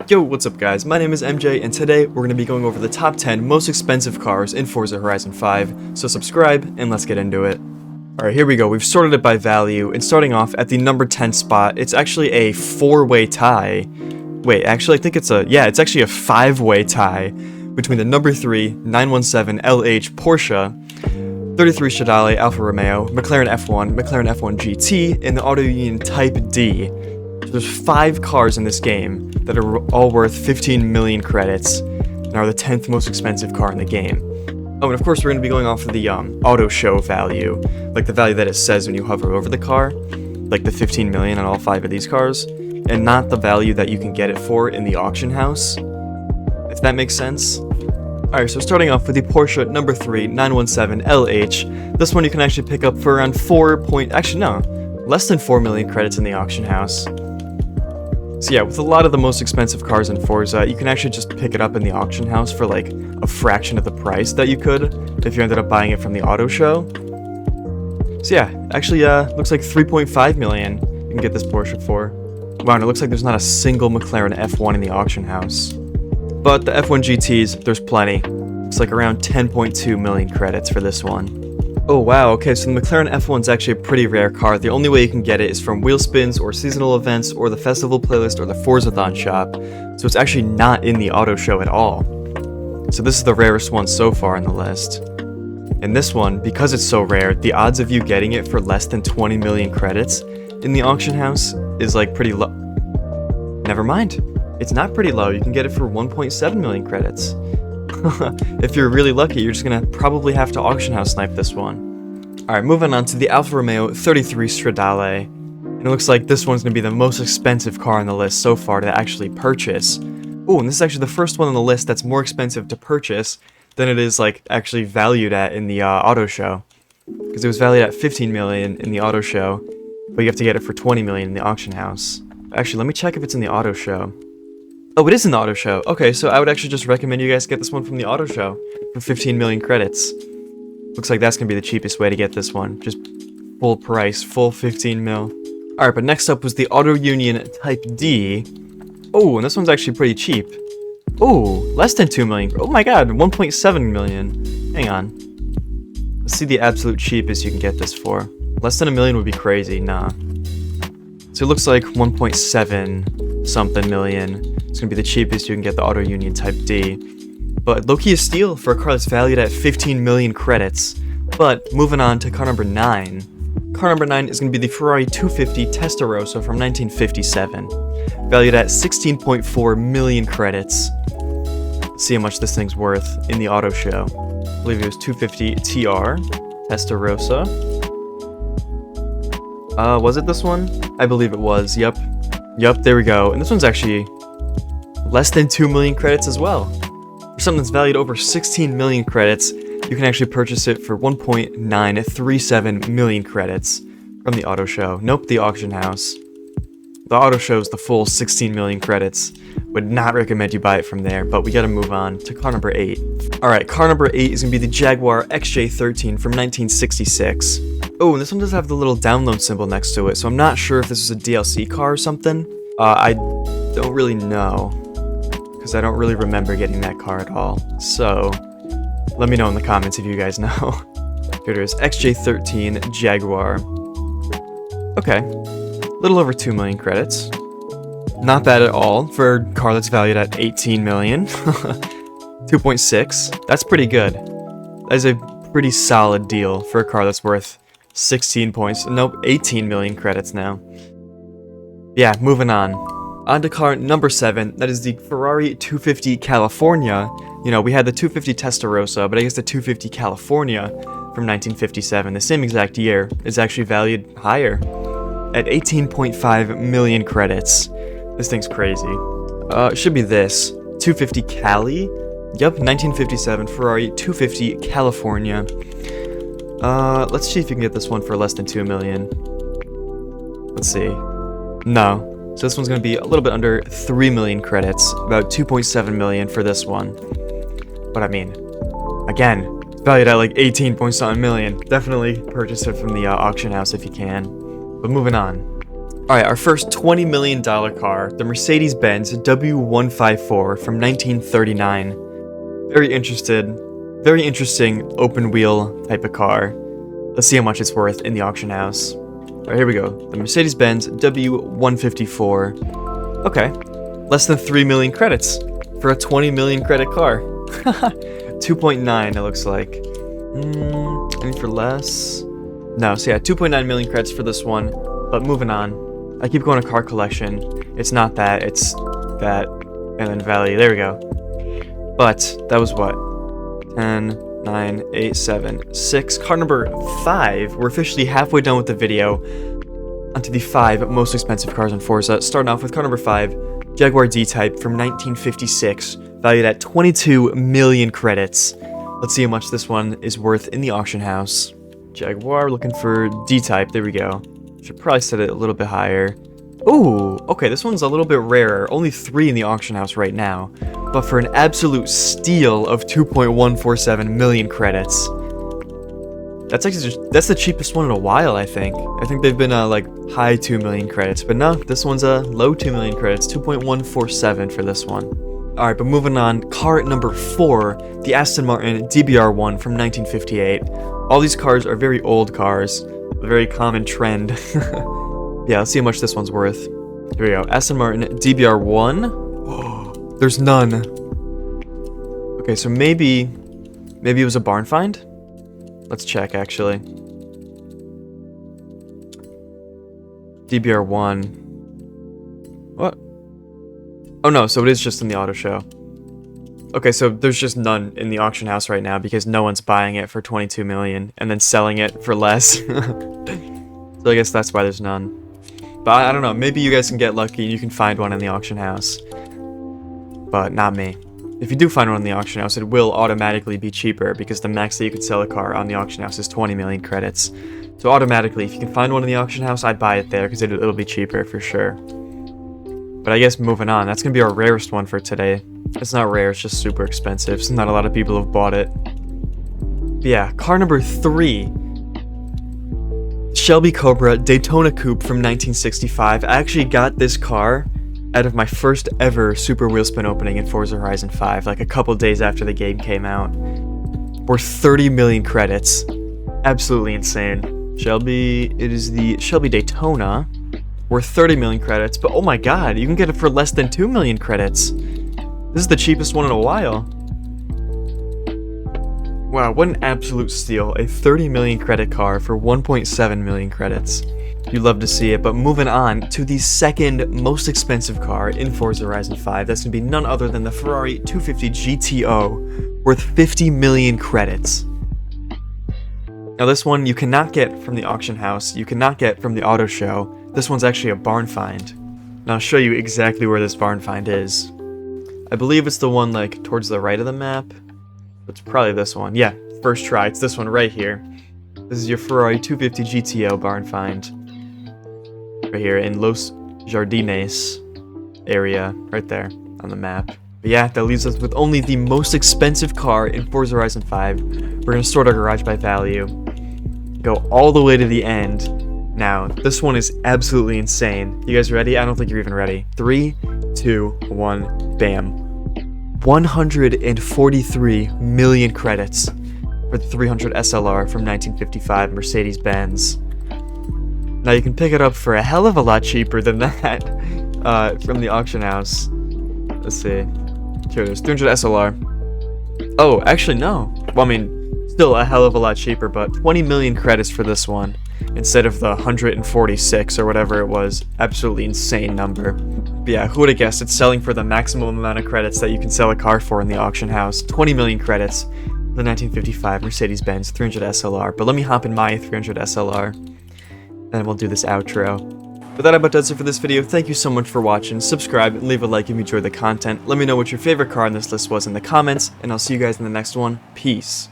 Yo, what's up guys, my name is MJ and today we're going to be going over the top 10 most expensive cars in Forza Horizon 5, so subscribe and let's get into it. Alright, here we go, we've sorted it by value, and starting off at the number 10 spot, it's actually a 4-way tie. Wait, actually I think it's actually a 5-way tie between the number 3 917 LH Porsche, 33 Stradale Alfa Romeo, McLaren F1, McLaren F1 GT, and the Auto Union Type D. There's 5 cars in this game that are all worth 15 million credits and are the 10th most expensive car in the game. Oh, and of course we're going to be going off of the auto show value, like the value that it says when you hover over the car, like the 15 million on all 5 of these cars, and not the value that you can get it for in the auction house, if that makes sense. Alright, so starting off with the Porsche number 3 917 LH, this one you can actually pick up for around less than 4 million credits in the auction house. So yeah, with a lot of the most expensive cars in Forza, you can actually just pick it up in the auction house for like a fraction of the price that you could if you ended up buying it from the auto show. So yeah, actually looks like 3.5 million you can get this Porsche for. Wow, and it looks like there's not a single McLaren F1 in the auction house. But the F1 GTs, there's plenty. It's like around 10.2 million credits for this one. Oh wow, okay, so the McLaren F1's actually a pretty rare car. The only way you can get it is from wheel spins or seasonal events or the festival playlist or the Forzathon shop, so it's actually not in the auto show at all. So this is the rarest one so far on the list. And this one, because it's so rare, the odds of you getting it for less than 20 million credits in the auction house is like pretty low. Never mind, it's not pretty low, you can get it for 1.7 million credits. If you're really lucky, you're just gonna probably have to auction house snipe this one. Alright, moving on to the Alfa Romeo 33 Stradale. And it looks like this one's gonna be the most expensive car on the list so far to actually purchase. Oh, and this is actually the first one on the list that's more expensive to purchase than it is like actually valued at in the auto show. Because it was valued at 15 million in the auto show, but you have to get it for 20 million in the auction house. Actually, let me check if it's in the auto show. Oh, it is in the auto show. Okay, so I would actually just recommend you guys get this one from the auto show for 15 million credits. Looks like that's gonna be the cheapest way to get this one. Just full price, full 15 mil. Alright, but next up was the Auto Union Type D. Oh, and this one's actually pretty cheap. Oh, less than 2 million. Oh my god, 1.7 million. Hang on. Let's see the absolute cheapest you can get this for. Less than a million would be crazy, nah. So it looks like 1.7 something million. It's gonna be the cheapest you can get the Auto Union Type D. But low-key a steal for a car that's valued at 15 million credits. But moving on to car number 9. Car number 9 is gonna be the Ferrari 250 Testarossa from 1957. Valued at 16.4 million credits. Let's see how much this thing's worth in the auto show. I believe it was 250 TR Testarossa. Was it this one? I believe it was, yep. Yup, there we go. And this one's actually less than 2 million credits as well. For something that's valued over 16 million credits, you can actually purchase it for 1.937 million credits from the auto show. Nope, the auction house. The auto show's the full 16 million credits. Would not recommend you buy it from there, but we gotta move on to car number 8. Alright, car number 8 is gonna be the Jaguar XJ13 from 1966. Oh, and this one does have the little download symbol next to it, so I'm not sure if this is a DLC car or something. I don't really know, because I don't really remember getting that car at all. So, let me know in the comments if you guys know. Here it is, XJ13 Jaguar. Okay, little over 2 million credits. Not bad at all for a car that's valued at 18 million. 2.6, that's pretty good. That is a pretty solid deal for a car that's worth 18 million credits now. Yeah, moving on. On to car number 7, that is the Ferrari 250 California. You know, we had the 250 Testarossa, but I guess the 250 California from 1957, the same exact year, is actually valued higher at 18.5 million credits. This thing's crazy. It should be this. 250 Cali? Yep, 1957 Ferrari 250 California. Let's see if you can get this one for less than 2 million. Let's see. No. So this one's gonna be a little bit under 3 million credits. About 2.7 million for this one. But I mean, again, it's valued at like 18 point something million. Definitely purchase it from the auction house if you can. But moving on. Alright, our first $20 million car, the Mercedes-Benz W154 from 1939. Very interesting open wheel type of car. Let's see how much it's worth in the auction house. Alright, here we go. The Mercedes-Benz W154. Okay, less than 3 million credits for a 20 million credit car. 2.9 it looks like. Any for less? No, so yeah, 2.9 million credits for this one. But moving on. I keep going to car collection. It's not that, it's that, and then value. There we go. But that was what? 10, 9, 8, 7, 6. Car number 5. We're officially halfway done with the video. Onto the 5 most expensive cars in Forza. Starting off with car number 5, Jaguar D-Type from 1956, valued at 22 million credits. Let's see how much this one is worth in the auction house. Jaguar, looking for D-Type. There we go. Should probably set it a little bit higher. Ooh, okay, this one's a little bit rarer. Only 3 in the auction house right now. But for an absolute steal of 2.147 million credits. That's the cheapest one in a while, I think. I think they've been like high 2 million credits. But no, this one's a low 2 million credits. 2.147 for this one. Alright, but moving on, car number 4, the Aston Martin DBR1 from 1958. All these cars are very old cars. A very common trend. Yeah, let's see how much this one's worth. Here we go. Aston Martin DBR1. Oh, there's none. Okay, so maybe it was a barn find? Let's check, actually. DBR1. What? Oh no, so it is just in the auto show. Okay, so there's just none in the auction house right now because no one's buying it for 22 million and then selling it for less. So I guess that's why there's none. But I don't know, maybe you guys can get lucky and you can find one in the auction house. But not me. If you do find one in the auction house, it will automatically be cheaper because the max that you could sell a car on the auction house is 20 million credits. So automatically, if you can find one in the auction house, I'd buy it there because it'll be cheaper for sure. But I guess moving on, that's going to be our rarest one for today. It's not rare, it's just super expensive, so not a lot of people have bought it. But yeah, car number 3. Shelby Cobra Daytona Coupe from 1965. I actually got this car out of my first ever Super Wheel Spin opening in Forza Horizon 5, like a couple days after the game came out. Worth 30 million credits. Absolutely insane. Shelby, it is the Shelby Daytona. Worth 30 million credits, but oh my god, you can get it for less than 2 million credits. This is the cheapest one in a while. Wow, what an absolute steal. A 30 million credit car for 1.7 million credits. You love to see it, but moving on to the second most expensive car in Forza Horizon 5. That's going to be none other than the Ferrari 250 GTO, worth 50 million credits. Now this one you cannot get from the auction house, you cannot get from the auto show. This one's actually a barn find. And I'll show you exactly where this barn find is. I believe it's the one like towards the right of the map. It's probably this one. Yeah, first try. It's this one right here. This is your Ferrari 250 GTO barn find. Right here in Los Jardines area. Right there on the map. But yeah, that leaves us with only the most expensive car in Forza Horizon 5. We're going to sort our garage by value. Go all the way to the end. Now, this one is absolutely insane. You guys ready? I don't think you're even ready. 3, 2, 1, bam. 143 million credits for the 300 SLR from 1955 Mercedes-Benz. Now you can pick it up for a hell of a lot cheaper than that from the auction house. Let's see. Here it is, 300 SLR. Oh, actually no. Well, I mean, still a hell of a lot cheaper, but 20 million credits for this one instead of the 146 or whatever it was. Absolutely insane number. But yeah, who would have guessed it's selling for the maximum amount of credits that you can sell a car for in the auction house. 20 million credits. The 1955 Mercedes-Benz 300 SLR. But let me hop in my 300 SLR. And we'll do this outro. But that about does it for this video. Thank you so much for watching. Subscribe and leave a like if you enjoyed the content. Let me know what your favorite car on this list was in the comments. And I'll see you guys in the next one. Peace.